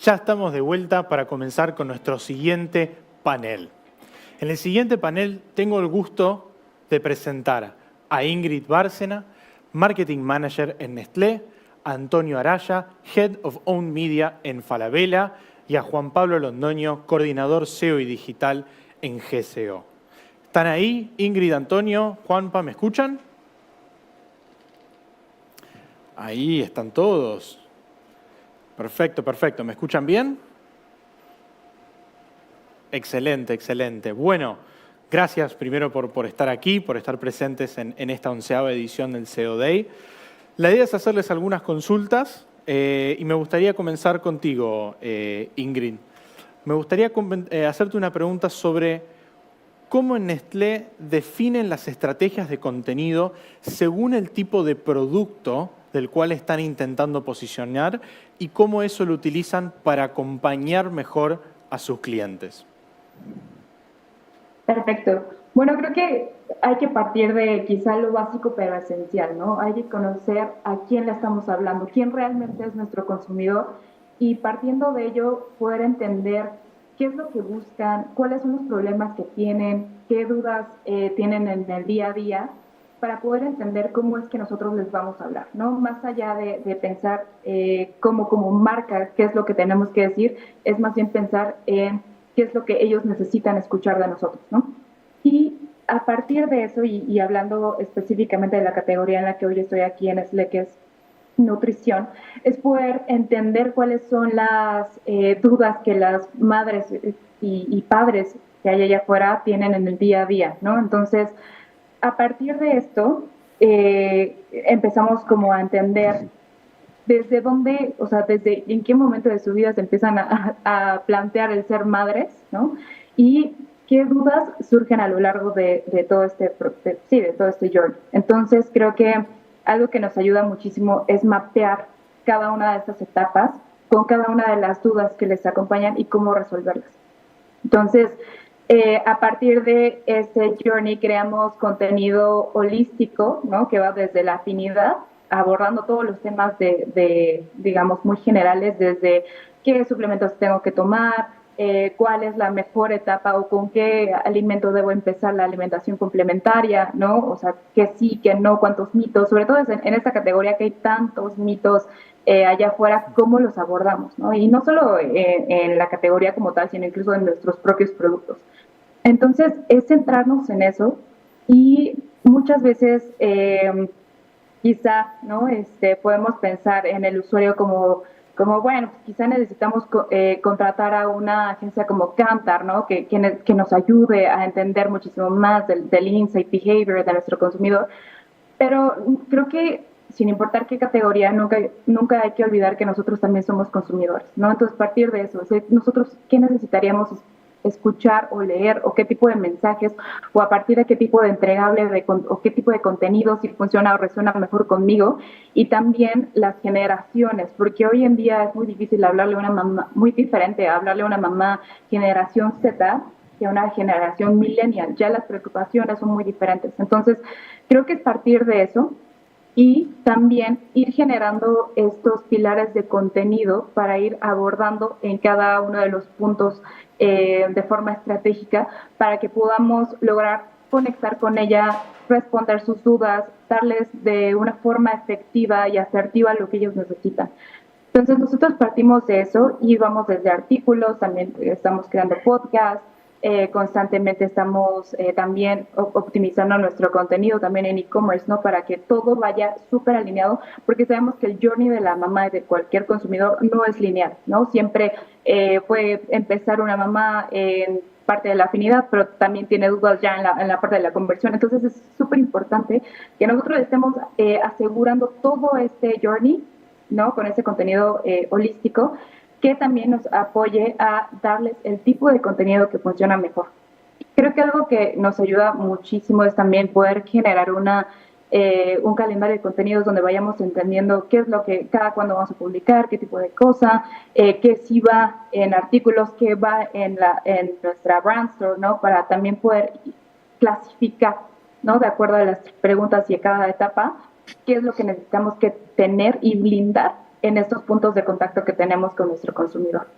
Ya estamos de vuelta para comenzar con nuestro siguiente panel. En el siguiente panel tengo el gusto de presentar a Ingrid Bárcena, Marketing Manager en Nestlé, a Antonio Araya, Head of Owned Media en Falabella, y a Juan Pablo Londoño, Coordinador SEO y Digital en GCO. ¿Están ahí? Ingrid, Antonio, Juanpa, ¿me escuchan? Ahí están todos. Perfecto, perfecto. ¿Me escuchan bien? Excelente, excelente. Bueno, gracias primero por estar aquí, por estar presentes en esta 11ª edición del SEO Day. La idea es hacerles algunas consultas y me gustaría comenzar contigo, Ingrid. Me gustaría hacerte una pregunta sobre cómo en Nestlé definen las estrategias de contenido según el tipo de producto del cual están intentando posicionar y cómo eso lo utilizan para acompañar mejor a sus clientes. Perfecto. Bueno, creo que hay que partir de quizá lo básico pero esencial, ¿no? Hay que conocer a quién le estamos hablando, quién realmente es nuestro consumidor y partiendo de ello poder entender qué es lo que buscan, cuáles son los problemas que tienen, qué dudas tienen en el día a día para poder entender cómo es que nosotros les vamos a hablar, ¿no? Más allá de pensar como marca qué es lo que tenemos que decir, es más bien pensar en qué es lo que ellos necesitan escuchar de nosotros, ¿no? Y a partir de eso, y hablando específicamente de la categoría en la que hoy estoy aquí en Nestlé, que es nutrición, es poder entender cuáles son las dudas que las madres y padres que hay allá afuera tienen en el día a día, ¿no? Entonces, a partir de esto, empezamos como a entender desde dónde, o sea, desde en qué momento de su vida se empiezan a plantear el ser madres, ¿no? Y qué dudas surgen a lo largo de todo de todo este journey. Entonces, creo que algo que nos ayuda muchísimo es mapear cada una de estas etapas con cada una de las dudas que les acompañan y cómo resolverlas. Entonces, a partir de este journey creamos contenido holístico, ¿no? Que va desde la afinidad, abordando todos los temas digamos, muy generales, desde qué suplementos tengo que tomar, cuál es la mejor etapa o con qué alimento debo empezar la alimentación complementaria, ¿no? O sea, que sí, que no, cuántos mitos, sobre todo en esta categoría que hay tantos mitos allá afuera, cómo los abordamos, ¿no? Y no solo en la categoría como tal, sino incluso en nuestros propios productos. Entonces, es centrarnos en eso y muchas veces quizá, ¿no? Podemos pensar en el usuario como bueno, pues quizá necesitamos contratar a una agencia como Kantar, ¿no? Que nos ayude a entender muchísimo más del insight behavior de nuestro consumidor. Pero creo que sin importar qué categoría, nunca hay que olvidar que nosotros también somos consumidores, ¿no? Entonces, partir de eso, nosotros, ¿qué necesitaríamos escuchar o leer o qué tipo de mensajes o a partir de qué tipo de entregable o qué tipo de contenido si funciona o resuena mejor conmigo y también las generaciones, porque hoy en día es muy difícil hablarle a una mamá, muy diferente hablarle a una mamá generación Z que a una generación millennial, ya las preocupaciones son muy diferentes, entonces creo que es partir de eso y también ir generando estos pilares de contenido para ir abordando en cada uno de los puntos de forma estratégica para que podamos lograr conectar con ella, responder sus dudas, darles de una forma efectiva y asertiva lo que ellos necesitan. Entonces nosotros partimos de eso y vamos desde artículos, también estamos creando podcasts, constantemente estamos también optimizando nuestro contenido también en e-commerce, ¿no? Para que todo vaya súper alineado, porque sabemos que el journey de la mamá y de cualquier consumidor no es lineal, ¿no? Siempre puede empezar una mamá en parte de la afinidad, pero también tiene dudas ya en la parte de la conversión. Entonces es súper importante que nosotros estemos asegurando todo este journey, ¿no? Con ese contenido holístico que también nos apoye a darles el tipo de contenido que funciona mejor. Creo que algo que nos ayuda muchísimo es también poder generar un calendario de contenidos donde vayamos entendiendo qué es lo que cada cuándo vamos a publicar, qué tipo de cosa, qué sí va en artículos, qué va en nuestra brand store, ¿no? Para también poder clasificar, ¿no? De acuerdo a las preguntas y a cada etapa, qué es lo que necesitamos que tener y blindar en estos puntos de contacto que tenemos con nuestro consumidor.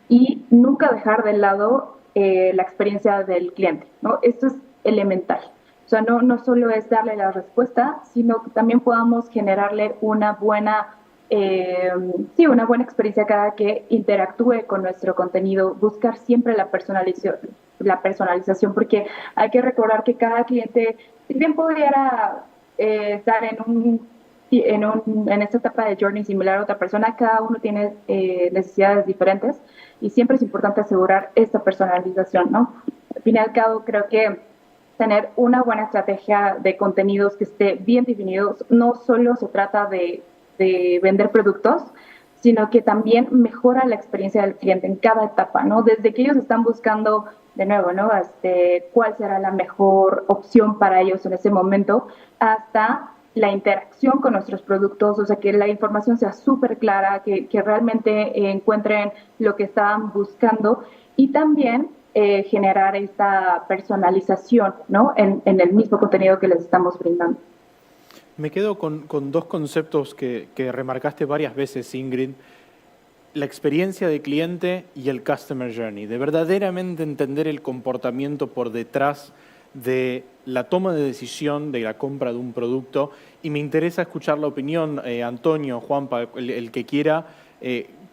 Y nunca dejar de lado la experiencia del cliente, ¿no? Esto es elemental. O sea, no solo es darle la respuesta, sino que también podamos generarle una buena experiencia cada que interactúe con nuestro contenido, buscar siempre la personalización, porque hay que recordar que cada cliente, si bien pudiera estar en esta etapa de journey similar a otra persona, cada uno tiene necesidades diferentes y siempre es importante asegurar esta personalización, ¿no? Al fin y al cabo, creo que tener una buena estrategia de contenidos que esté bien definidos, no solo se trata de vender productos, sino que también mejora la experiencia del cliente en cada etapa, ¿no? Desde que ellos están buscando, de nuevo, ¿no? Cuál será la mejor opción para ellos en ese momento, hasta la interacción con nuestros productos, o sea, que la información sea súper clara, que realmente encuentren lo que estaban buscando y también generar esta personalización, ¿no? En el mismo contenido que les estamos brindando. Me quedo con dos conceptos que remarcaste varias veces, Ingrid. La experiencia de cliente y el customer journey. De verdaderamente entender el comportamiento por detrás de la toma de decisión de la compra de un producto. Y me interesa escuchar la opinión, Antonio, Juanpa, el que quiera,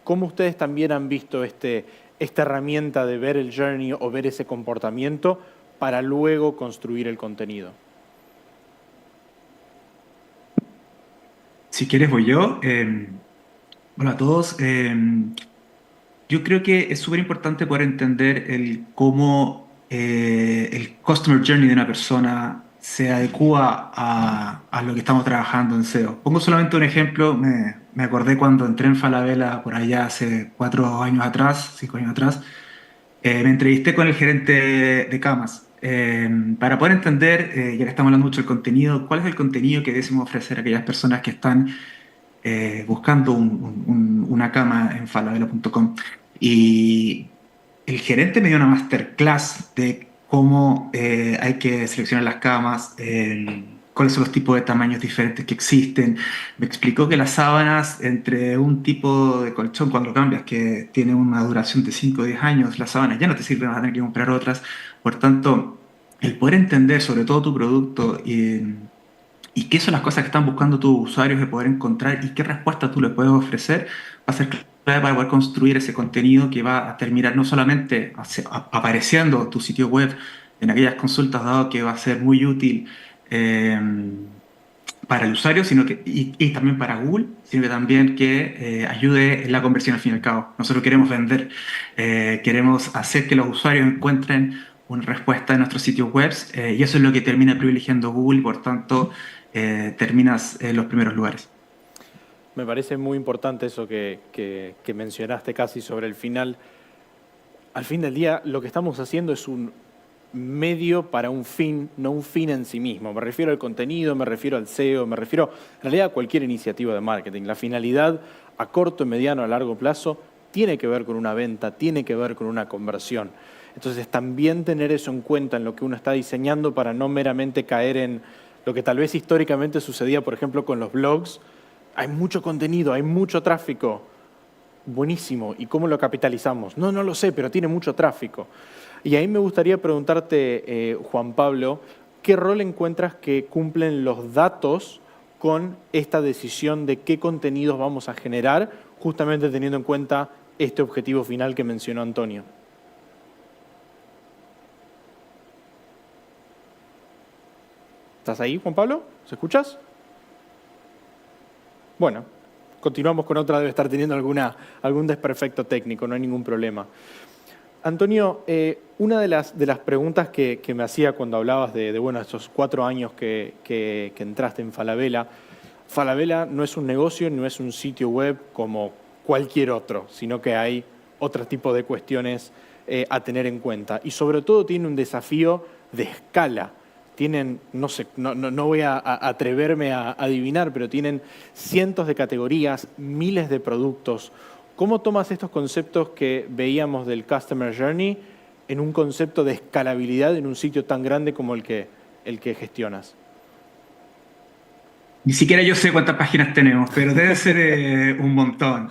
cómo ustedes también han visto esta herramienta de ver el journey o ver ese comportamiento para luego construir el contenido. Si quieres voy yo. Hola a todos. Yo creo que es súper importante poder entender cómo el customer journey de una persona se adecua a lo que estamos trabajando en SEO. Pongo solamente un ejemplo. Me acordé cuando entré en Falabella por allá hace 4 años atrás, 5 años atrás. Me entrevisté con el gerente de camas para poder entender, ya que estamos hablando mucho del contenido, cuál es el contenido que debemos ofrecer a aquellas personas que están buscando una cama en falabella.com. Y el gerente me dio una masterclass de cómo hay que seleccionar las camas, cuáles son los tipos de tamaños diferentes que existen. Me explicó que las sábanas, entre un tipo de colchón, cuando lo cambias, que tiene una duración de 5 o 10 años, las sábanas ya no te sirven, vas a tener que comprar otras. Por tanto, el poder entender sobre todo tu producto y qué son las cosas que están buscando tus usuarios de poder encontrar y qué respuesta tú les puedes ofrecer, va a ser clave para poder construir ese contenido que va a terminar no solamente apareciendo en tu sitio web en aquellas consultas, dado que va a ser muy útil eh, para el usuario, y también para Google, sino que también que ayude en la conversión al fin y al cabo. Nosotros queremos vender, queremos hacer que los usuarios encuentren una respuesta en nuestros sitios web y eso es lo que termina privilegiando Google y por tanto terminas en los primeros lugares. Me parece muy importante eso que mencionaste casi sobre el final. Al fin del día, lo que estamos haciendo es un medio para un fin, no un fin en sí mismo. Me refiero al contenido, me refiero al SEO, me refiero en realidad a cualquier iniciativa de marketing. La finalidad a corto, mediano, a largo plazo tiene que ver con una venta, tiene que ver con una conversión. Entonces también tener eso en cuenta en lo que uno está diseñando para no meramente caer en lo que tal vez históricamente sucedía, por ejemplo, con los blogs. Hay mucho contenido, hay mucho tráfico. Buenísimo. ¿Y cómo lo capitalizamos? No lo sé, pero tiene mucho tráfico. Y ahí me gustaría preguntarte, Juan Pablo, ¿qué rol encuentras que cumplen los datos con esta decisión de qué contenidos vamos a generar, justamente teniendo en cuenta este objetivo final que mencionó Antonio? ¿Estás ahí, Juan Pablo? ¿Se escuchas? Bueno, continuamos con otra, debe estar teniendo algún desperfecto técnico, no hay ningún problema. Antonio, una de las preguntas que me hacía cuando hablabas de estos 4 años que entraste en Falabella, Falabella no es un negocio, no es un sitio web como cualquier otro, sino que hay otro tipo de cuestiones a tener en cuenta. Y sobre todo tiene un desafío de escala. Tienen, no sé, no voy a atreverme a adivinar, pero tienen cientos de categorías, miles de productos. ¿Cómo tomas estos conceptos que veíamos del Customer Journey en un concepto de escalabilidad en un sitio tan grande como el que gestionas? Ni siquiera yo sé cuántas páginas tenemos, pero debe ser un montón.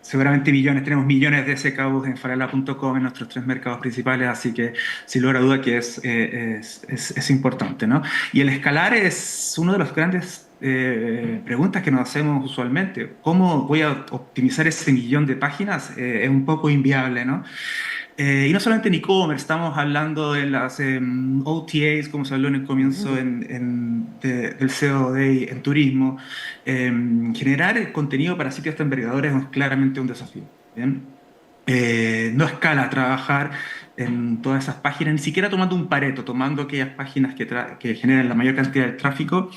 Seguramente millones, tenemos millones de SKUs en falabella.com en nuestros 3 mercados principales, así que sin lugar a duda que es importante, ¿no? Y el escalar es uno de los grandes preguntas que nos hacemos usualmente. ¿Cómo voy a optimizar ese millón de páginas? Es un poco inviable, ¿no? Y no solamente en e-commerce, estamos hablando de las OTAs, como se habló en el comienzo del CEO Day en turismo. Generar el contenido para sitios de envergadura es claramente un desafío. ¿Bien? No escala trabajar en todas esas páginas, ni siquiera tomando un Pareto, tomando aquellas páginas que generan la mayor cantidad de tráfico,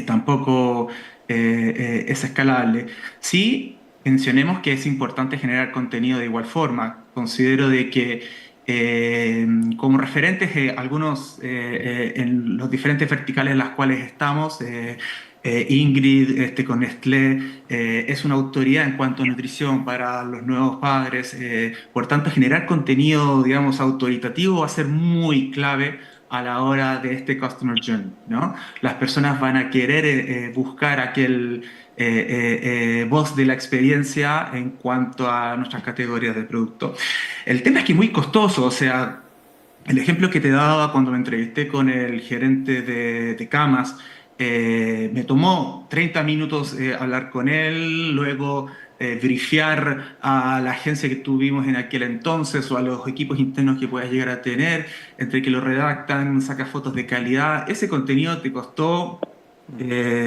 tampoco es escalable. Sí, mencionemos que es importante generar contenido de igual forma. Considero de que como referentes, algunos en los diferentes verticales en las cuales estamos, Ingrid con Nestlé es una autoridad en cuanto a nutrición para los nuevos padres. Por tanto, generar contenido, digamos, autoritativo va a ser muy clave a la hora de este Customer Journey, ¿no? Las personas van a querer buscar aquel voz de la experiencia en cuanto a nuestras categorías de producto. El tema es que es muy costoso, o sea, el ejemplo que te daba cuando me entrevisté con el gerente de camas, me tomó 30 minutos hablar con él, luego briefiar a la agencia que tuvimos en aquel entonces o a los equipos internos que puedas llegar a tener, entre que lo redactan, saca fotos de calidad. Ese contenido te costó,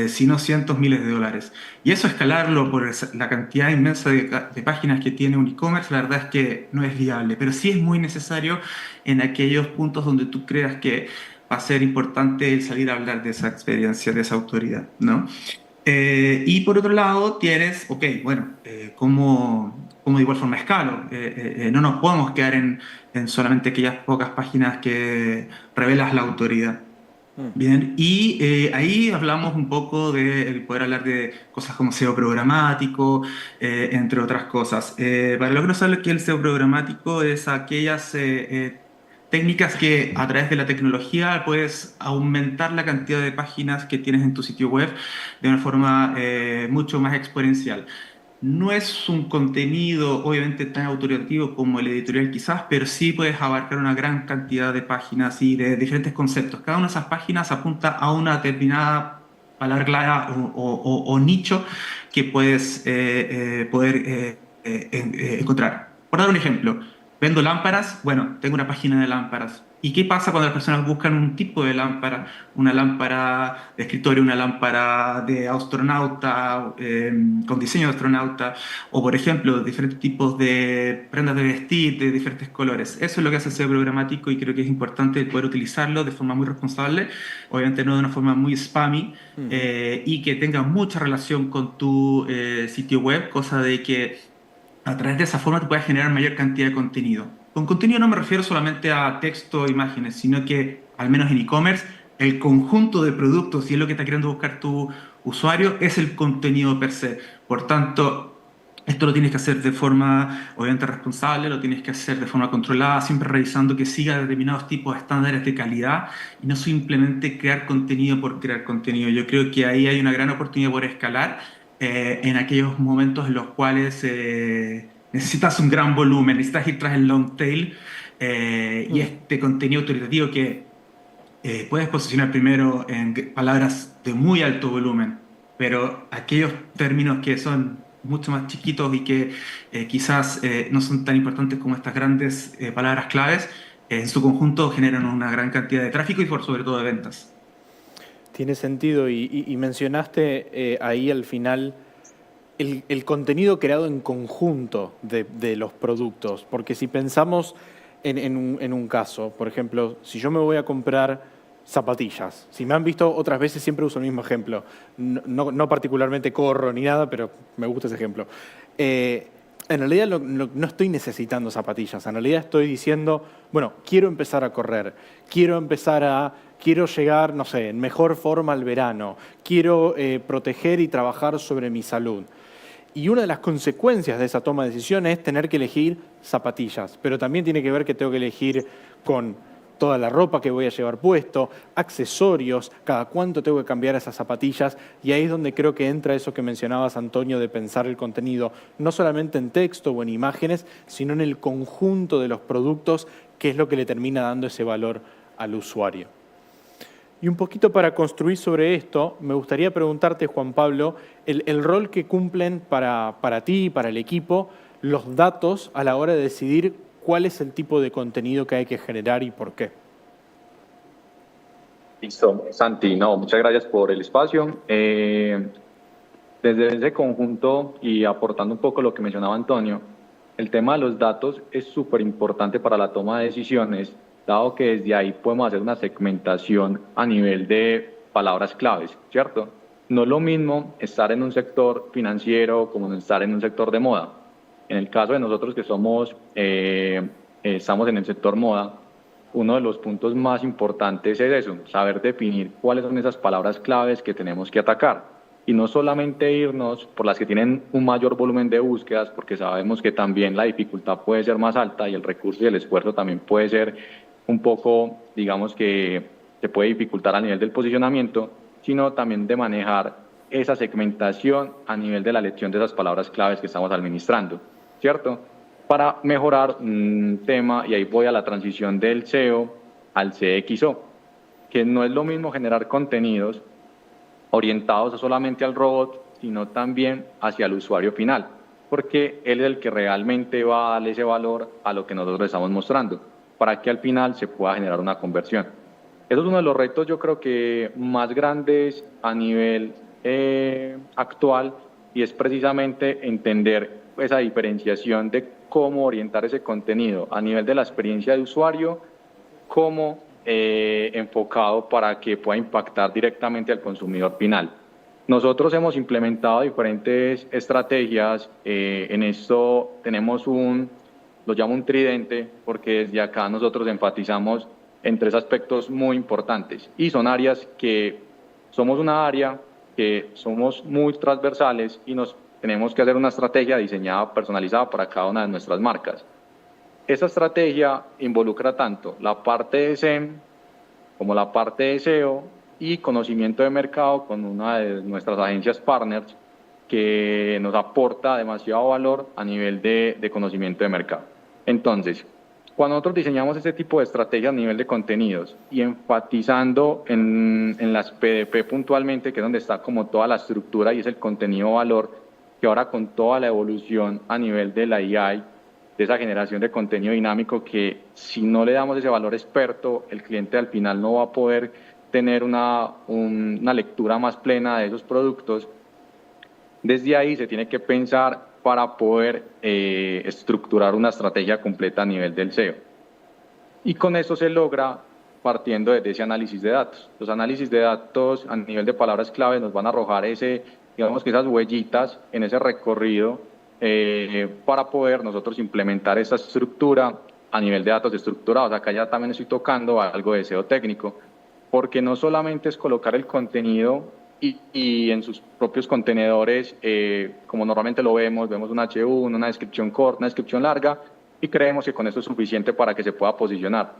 si no cientos, miles de dólares. Y eso escalarlo por la cantidad inmensa de páginas que tiene un e-commerce, la verdad es que no es viable, pero sí es muy necesario en aquellos puntos donde tú creas que va a ser importante el salir a hablar de esa experiencia, de esa autoridad, ¿no? Y por otro lado tienes, ok, bueno, ¿cómo de igual forma escalo? No nos podemos quedar en solamente aquellas pocas páginas que revelas la autoridad. Bien, y ahí hablamos un poco de poder hablar de cosas como SEO programático, entre otras cosas. Para lo que no sabe que el SEO programático es aquellas técnicas que a través de la tecnología puedes aumentar la cantidad de páginas que tienes en tu sitio web de una forma mucho más exponencial. No es un contenido obviamente tan autoritativo como el editorial quizás, pero sí puedes abarcar una gran cantidad de páginas y de diferentes conceptos. Cada una de esas páginas apunta a una determinada palabra clara o nicho que puedes poder encontrar. Por dar un ejemplo, vendo lámparas, bueno, tengo una página de lámparas. ¿Y qué pasa cuando las personas buscan un tipo de lámpara? Una lámpara de escritorio, una lámpara de astronauta, con diseño de astronauta, o por ejemplo, diferentes tipos de prendas de vestir de diferentes colores. Eso es lo que hace el SEO programático y creo que es importante poder utilizarlo de forma muy responsable, obviamente no de una forma muy spammy, y que tenga mucha relación con tu sitio web, cosa de que a través de esa forma te puedes generar mayor cantidad de contenido. Con contenido no me refiero solamente a texto o imágenes, sino que, al menos en e-commerce, el conjunto de productos y es lo que está queriendo buscar tu usuario es el contenido per se. Por tanto, esto lo tienes que hacer de forma obviamente responsable, lo tienes que hacer de forma controlada, siempre revisando que siga determinados tipos de estándares de calidad y no simplemente crear contenido por crear contenido. Yo creo que ahí hay una gran oportunidad por escalar en aquellos momentos en los cuales necesitas un gran volumen, necesitas ir tras el long tail y este contenido autoritativo que puedes posicionar primero en palabras de muy alto volumen, pero aquellos términos que son mucho más chiquitos y que quizás no son tan importantes como estas grandes palabras claves, en su conjunto generan una gran cantidad de tráfico y por sobre todo de ventas. Tiene sentido y mencionaste ahí al final el contenido creado en conjunto de los productos, porque si pensamos en un caso, por ejemplo, si yo me voy a comprar zapatillas, si me han visto otras veces siempre uso el mismo ejemplo, no particularmente corro ni nada, pero me gusta ese ejemplo. En realidad no estoy necesitando zapatillas, en realidad estoy diciendo, bueno, quiero empezar a correr, quiero llegar, no sé, en mejor forma al verano, quiero proteger y trabajar sobre mi salud. Y una de las consecuencias de esa toma de decisión es tener que elegir zapatillas, pero también tiene que ver que tengo que elegir con toda la ropa que voy a llevar puesto, accesorios, cada cuánto tengo que cambiar esas zapatillas, y ahí es donde creo que entra eso que mencionabas, Antonio, de pensar el contenido, no solamente en texto o en imágenes, sino en el conjunto de los productos, que es lo que le termina dando ese valor al usuario. Y un poquito para construir sobre esto, me gustaría preguntarte, Juan Pablo, el rol que cumplen para ti y para el equipo los datos a la hora de decidir cuál es el tipo de contenido que hay que generar y por qué. Listo, Santi, no, muchas gracias por el espacio. Desde ese conjunto y aportando un poco lo que mencionaba Antonio, el tema de los datos es súper importante para la toma de decisiones, dado que desde ahí podemos hacer una segmentación a nivel de palabras claves, ¿cierto? No es lo mismo estar en un sector financiero como estar en un sector de moda. En el caso de nosotros que estamos en el sector moda, uno de los puntos más importantes es eso, saber definir cuáles son esas palabras claves que tenemos que atacar. Y no solamente irnos por las que tienen un mayor volumen de búsquedas, porque sabemos que también la dificultad puede ser más alta y el recurso y el esfuerzo también puede ser un poco, digamos que se puede dificultar a nivel del posicionamiento, sino también de manejar esa segmentación a nivel de la elección de esas palabras claves que estamos administrando, ¿cierto? Para mejorar un tema, y ahí voy a la transición del SEO al CXO, que no es lo mismo generar contenidos orientados solamente al robot, sino también hacia el usuario final, porque él es el que realmente va a darle ese valor a lo que nosotros estamos mostrando, para que al final se pueda generar una conversión. Eso es uno de los retos, yo creo que más grandes a nivel actual, y es precisamente entender esa diferenciación de cómo orientar ese contenido a nivel de la experiencia de usuario, como enfocado para que pueda impactar directamente al consumidor final. Nosotros hemos implementado diferentes estrategias. En esto tenemos lo llamo un tridente, porque desde acá nosotros enfatizamos en tres aspectos muy importantes, y son áreas que somos una área que somos muy transversales y nos tenemos que hacer una estrategia diseñada, personalizada para cada una de nuestras marcas. Esta estrategia involucra tanto la parte de SEM como la parte de SEO y conocimiento de mercado con una de nuestras agencias partners que nos aporta demasiado valor a nivel de conocimiento de mercado. Entonces, cuando nosotros diseñamos este tipo de estrategias a nivel de contenidos y enfatizando en las PDP puntualmente, que es donde está como toda la estructura y es el contenido valor, que ahora con toda la evolución a nivel de la AI, de esa generación de contenido dinámico, que si no le damos ese valor experto, el cliente al final no va a poder tener una lectura más plena de esos productos. Desde ahí se tiene que pensar para poder estructurar una estrategia completa a nivel del SEO. Y con eso se logra partiendo de ese análisis de datos. Los análisis de datos a nivel de palabras clave nos van a arrojar digamos que esas huellitas en ese recorrido para poder nosotros implementar esa estructura a nivel de datos estructurados. Acá ya también estoy tocando algo de SEO técnico, porque no solamente es colocar el contenido y en sus propios contenedores, como normalmente lo vemos un H1, una descripción corta, una descripción larga, y creemos que con eso es suficiente para que se pueda posicionar.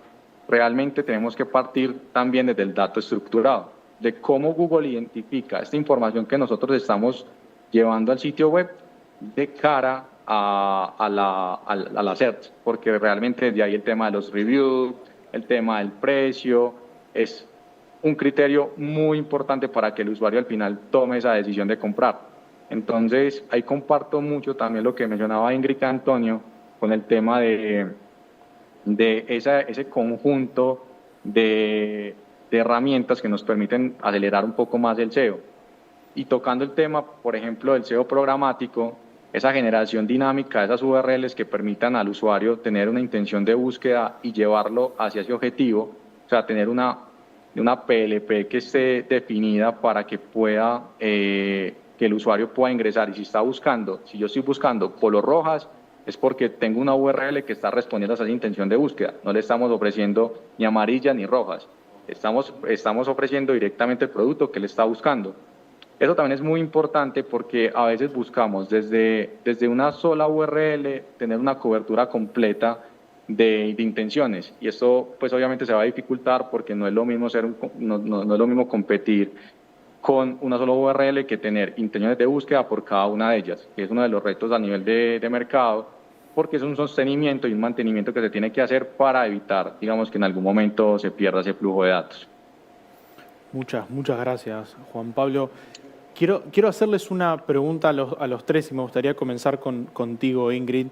Realmente tenemos que partir también desde el dato estructurado, de cómo Google identifica esta información que nosotros estamos llevando al sitio web de cara a la search, porque realmente de ahí el tema de los reviews, el tema del precio, es un criterio muy importante para que el usuario al final tome esa decisión de comprar. Entonces, ahí comparto mucho también lo que mencionaba Ingrid y Antonio con el tema de ese conjunto de herramientas que nos permiten acelerar un poco más el SEO. Y tocando el tema, por ejemplo, del SEO programático, esa generación dinámica de esas URLs que permitan al usuario tener una intención de búsqueda y llevarlo hacia ese objetivo, o sea, tener una PLP que esté definida para que pueda, que el usuario pueda ingresar. Y si yo estoy buscando polos rojas, es porque tengo una URL que está respondiendo a esa intención de búsqueda. No le estamos ofreciendo ni amarillas ni rojas. Estamos ofreciendo directamente el producto que él está buscando. Eso también es muy importante porque a veces buscamos desde una sola URL tener una cobertura completa de intenciones. Y esto pues obviamente se va a dificultar porque no es lo mismo, no es lo mismo competir con una sola URL que tener intenciones de búsqueda por cada una de ellas, que es uno de los retos a nivel de mercado, porque es un sostenimiento y un mantenimiento que se tiene que hacer para evitar, digamos, que en algún momento se pierda ese flujo de datos. Muchas gracias, Juan Pablo. Quiero hacerles una pregunta a los tres y me gustaría comenzar contigo, Ingrid.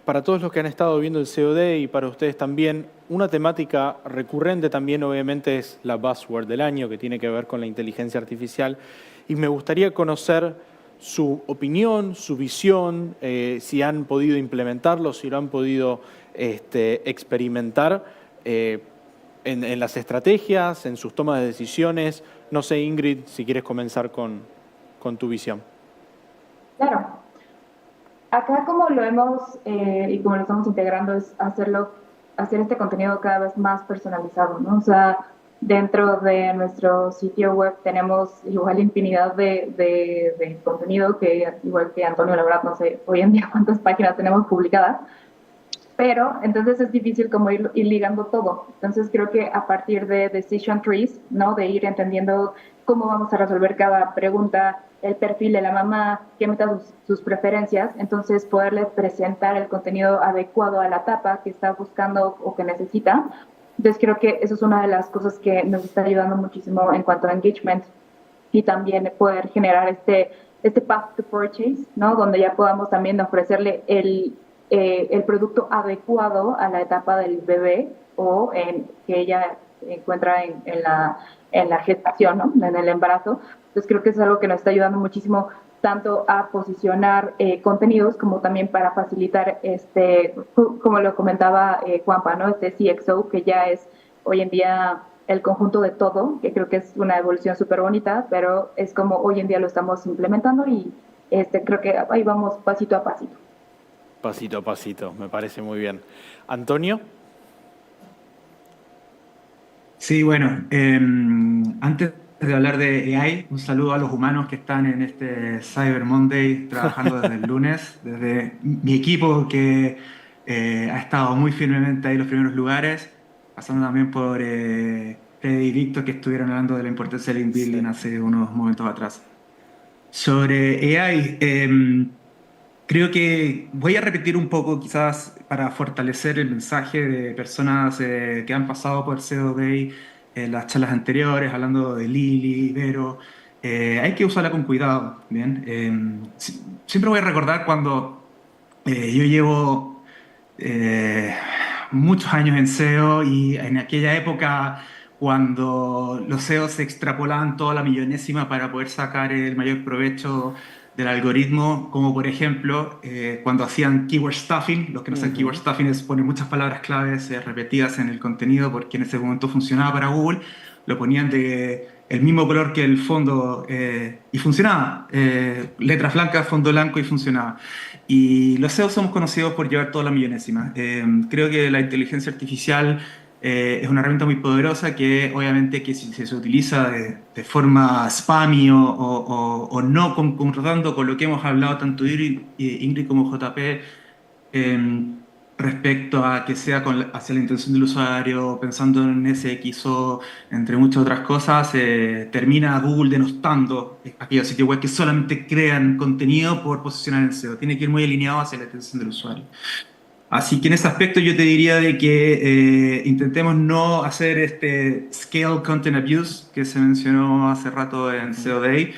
Para todos los que han estado viendo el COD y para ustedes también, una temática recurrente también obviamente es la buzzword del año, que tiene que ver con la inteligencia artificial. Y me gustaría conocer su opinión, su visión, si han podido implementarlo, si lo han podido experimentar en las estrategias, en sus tomas de decisiones. No sé, Ingrid, si quieres comenzar con tu visión. Claro. Acá como lo hemos y como lo estamos integrando es hacer este contenido cada vez más personalizado, ¿no? O sea, dentro de nuestro sitio web tenemos igual infinidad de contenido que igual que Antonio, la verdad no sé hoy en día cuántas páginas tenemos publicadas, pero entonces es difícil como ir ligando todo. Entonces creo que a partir de decision trees, ¿no? De ir entendiendo cómo vamos a resolver cada pregunta, el perfil de la mamá, qué metan sus preferencias, entonces poderle presentar el contenido adecuado a la etapa que está buscando o que necesita. Entonces creo que eso es una de las cosas que nos está ayudando muchísimo en cuanto a engagement y también poder generar este path to purchase, ¿no? Donde ya podamos también ofrecerle el producto adecuado a la etapa del bebé o que ella encuentra en la gestación, ¿no? En el embarazo. Entonces creo que es algo que nos está ayudando muchísimo tanto a posicionar contenidos como también para facilitar como lo comentaba Juanpa, ¿no? Este CXO que ya es hoy en día el conjunto de todo, que creo que es una evolución súper bonita, pero es como hoy en día lo estamos implementando y creo que ahí vamos pasito a pasito. Pasito a pasito, me parece muy bien. Antonio. Sí, bueno, antes de hablar de AI, un saludo a los humanos que están en este Cyber Monday trabajando desde el lunes, desde mi equipo que ha estado muy firmemente ahí en los primeros lugares, pasando también por Fede y Víctor que estuvieron hablando de la importancia del link building hace unos momentos atrás. Sobre AI, creo que voy a repetir un poco quizás para fortalecer el mensaje de personas que han pasado por CEO Day en las charlas anteriores, hablando de Lili, Vero. Hay que usarla con cuidado, ¿bien? Siempre voy a recordar cuando yo llevo muchos años en SEO y en aquella época cuando los SEOs se extrapolaban toda la millonésima para poder sacar el mayor provecho del algoritmo, como por ejemplo cuando hacían keyword stuffing. Los que no saben keyword stuffing es poner muchas palabras claves repetidas en el contenido porque en ese momento funcionaba para Google, lo ponían de el mismo color que el fondo y funcionaba. Letras blancas, fondo blanco y funcionaba. Y los SEO somos conocidos por llevar toda la millonésima. Creo que la inteligencia artificial es una herramienta muy poderosa que obviamente que si se utiliza de forma spammy o no concordando con lo que hemos hablado tanto Ingrid como JP respecto a que sea hacia la intención del usuario, pensando en SXO, entre muchas otras cosas, termina Google denostando aquellos sitios web que solamente crean contenido por posicionar en SEO. Tiene que ir muy alineado hacia la intención del usuario. Así que en ese aspecto yo te diría de que intentemos no hacer este scale content abuse que se mencionó hace rato en SEO Day.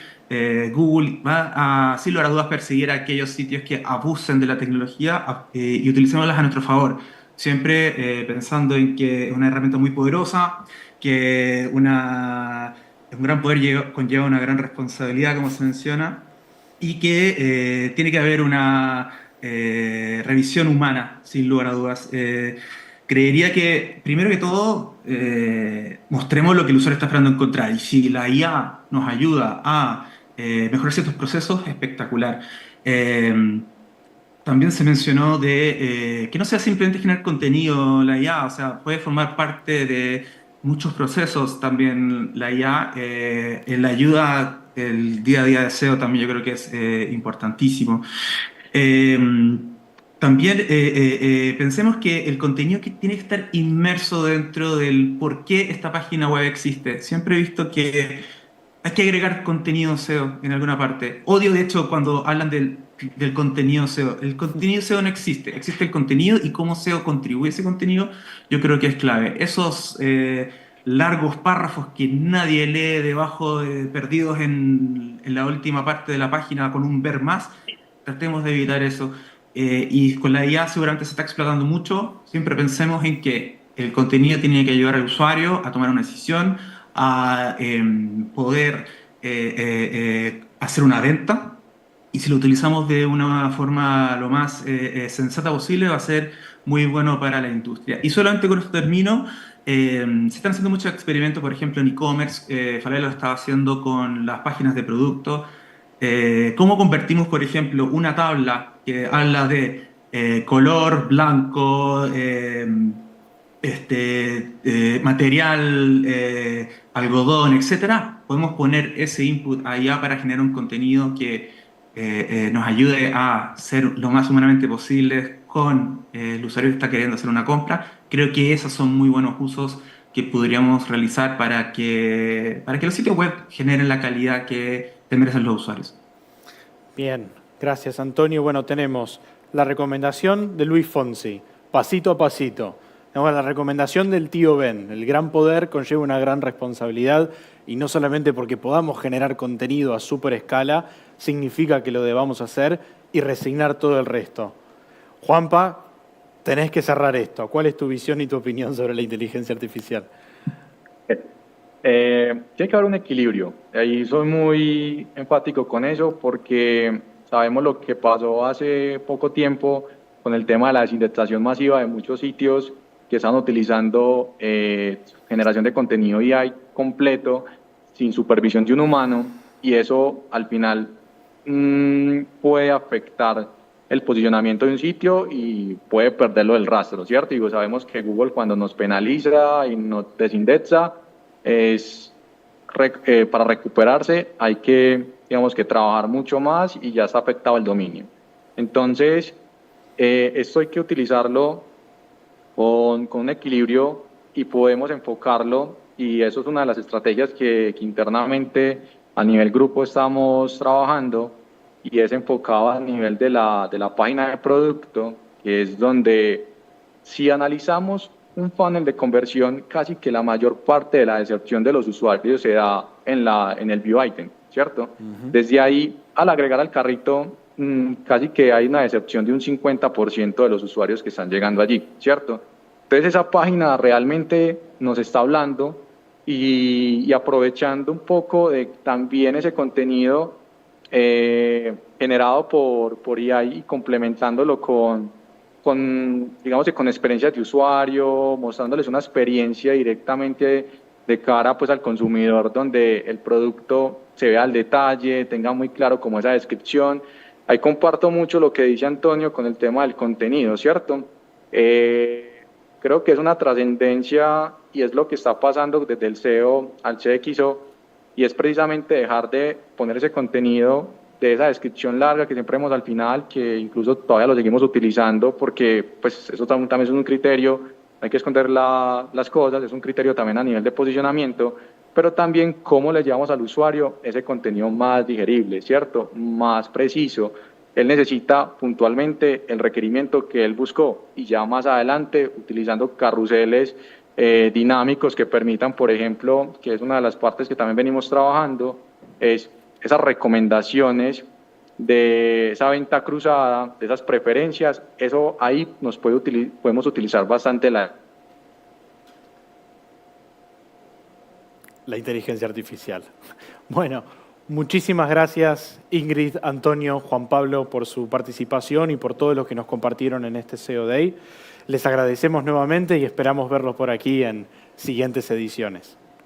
Google va a, sin lugar a dudas, perseguir a aquellos sitios que abusen de la tecnología y utilicémoslas a nuestro favor. Siempre pensando en que es una herramienta muy poderosa, que un gran poder conlleva una gran responsabilidad, como se menciona, y que tiene que haber una revisión humana, sin lugar a dudas. Creería que, primero que todo, mostremos lo que el usuario está esperando encontrar. Y si la IA nos ayuda a mejorar ciertos procesos, espectacular. También se mencionó de que no sea simplemente generar contenido la IA, o sea, puede formar parte de muchos procesos también la IA. En la ayuda del día a día de SEO también yo creo que es importantísimo. También pensemos que el contenido que tiene que estar inmerso dentro del por qué esta página web existe. Siempre he visto que hay que agregar contenido SEO en alguna parte. Odio, de hecho, cuando hablan del contenido SEO. El contenido SEO no existe. Existe el contenido y cómo SEO contribuye a ese contenido, yo creo que es clave. Esos largos párrafos que nadie lee debajo, perdidos en la última parte de la página con un ver más, tratemos de evitar eso. Y con la IA seguramente se está explotando mucho. Siempre pensemos en que el contenido tiene que ayudar al usuario a tomar una decisión, a poder hacer una venta. Y si lo utilizamos de una forma lo más sensata posible, va a ser muy bueno para la industria. Y solamente con esto termino. Se están haciendo muchos experimentos, por ejemplo, en e-commerce. Falabella lo estaba haciendo con las páginas de productos. ¿Cómo convertimos, por ejemplo, una tabla que habla de color blanco, material, algodón, etcétera? Podemos poner ese input allá para generar un contenido que nos ayude a ser lo más humanamente posible con el usuario que está queriendo hacer una compra. Creo que esos son muy buenos usos que podríamos realizar para que los sitios web generen la calidad que te merecen los usuarios. Bien, gracias Antonio. Bueno, tenemos la recomendación de Luis Fonsi, pasito a pasito. Tenemos la recomendación del tío Ben, el gran poder conlleva una gran responsabilidad y no solamente porque podamos generar contenido a súper escala, significa que lo debamos hacer y resignar todo el resto. Juanpa, tenés que cerrar esto. ¿Cuál es tu visión y tu opinión sobre la inteligencia artificial? Tiene que haber un equilibrio. Ahí soy muy enfático con eso porque sabemos lo que pasó hace poco tiempo con el tema de la desindexación masiva de muchos sitios que están utilizando generación de contenido AI completo sin supervisión de un humano, y eso al final puede afectar el posicionamiento de un sitio y puede perderlo del rastro, ¿cierto? Digo, sabemos que Google cuando nos penaliza y nos desindexa, para recuperarse hay que, digamos, que trabajar mucho más y ya está afectado el dominio. Entonces, esto hay que utilizarlo con un equilibrio y podemos enfocarlo, y eso es una de las estrategias que internamente a nivel grupo estamos trabajando, y es enfocado a nivel de la página de producto, que es donde si analizamos un funnel de conversión, casi que la mayor parte de la deserción de los usuarios se da en el view item, ¿cierto? Desde ahí, al agregar al carrito, casi que hay una deserción de un 50% de los usuarios que están llegando allí, ¿cierto? Entonces esa página realmente nos está hablando y aprovechando un poco de también ese contenido generado por IA y complementándolo con digamos, con experiencias de usuario, mostrándoles una experiencia directamente de cara pues al consumidor, donde el producto se vea al detalle, tenga muy claro como esa descripción. Ahí comparto mucho lo que dice Antonio con el tema del contenido, ¿cierto? Creo que es una trascendencia y es lo que está pasando desde el SEO al CXO, y es precisamente dejar de poner ese contenido de esa descripción larga que siempre vemos al final, que incluso todavía lo seguimos utilizando porque pues eso también es un criterio, hay que esconder las cosas, es un criterio también a nivel de posicionamiento, pero también cómo le llevamos al usuario ese contenido más digerible, ¿cierto? Más preciso. Él necesita puntualmente el requerimiento que él buscó, y ya más adelante utilizando carruseles dinámicos que permitan, por ejemplo, que es una de las partes que también venimos trabajando, es esas recomendaciones de esa venta cruzada, de esas preferencias. Eso ahí podemos utilizar bastante la inteligencia artificial. Bueno, muchísimas gracias Ingrid, Antonio, Juan Pablo por su participación y por todo lo que nos compartieron en este SEO Day. Les agradecemos nuevamente y esperamos verlos por aquí en siguientes ediciones.